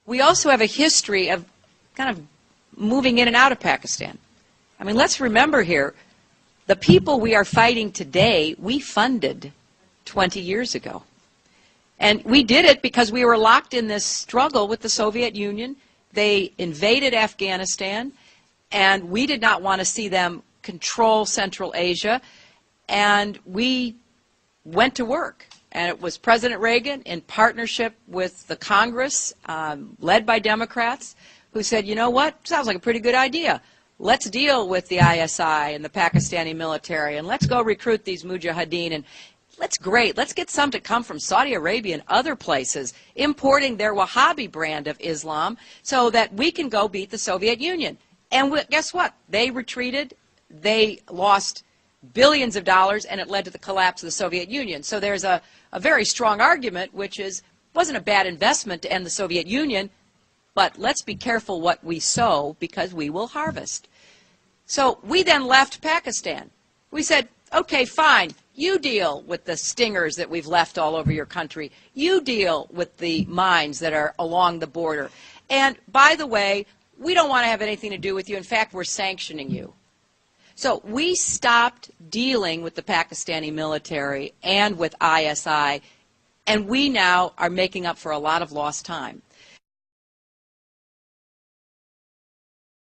we also have a history of kind of moving in and out of Pakistan. I mean, let's remember here, the people we are fighting today, we funded 20 years ago. And we did it because we were locked in this struggle with the Soviet Union. They invaded Afghanistan, and we did not want to see them control Central Asia. And we went to work. And it was President Reagan, in partnership with the Congress, led by Democrats, who said, you know what, sounds like a pretty good idea. Let's deal with the ISI and the Pakistani military, and let's go recruit these mujahideen. And let's get some to come from Saudi Arabia and other places, importing their Wahhabi brand of Islam so that we can go beat the Soviet Union. And guess what? They retreated. They lost billions of dollars, and it led to the collapse of the Soviet Union. So there's a very strong argument, which is, it wasn't a bad investment to end the Soviet Union, but let's be careful what we sow because we will harvest. So we then left Pakistan. We said, okay, fine, you deal with the stingers that we've left all over your country. You deal with the mines that are along the border. And by the way, we don't want to have anything to do with you. In fact, we're sanctioning you. So we stopped dealing with the Pakistani military and with ISI, and we now are making up for a lot of lost time.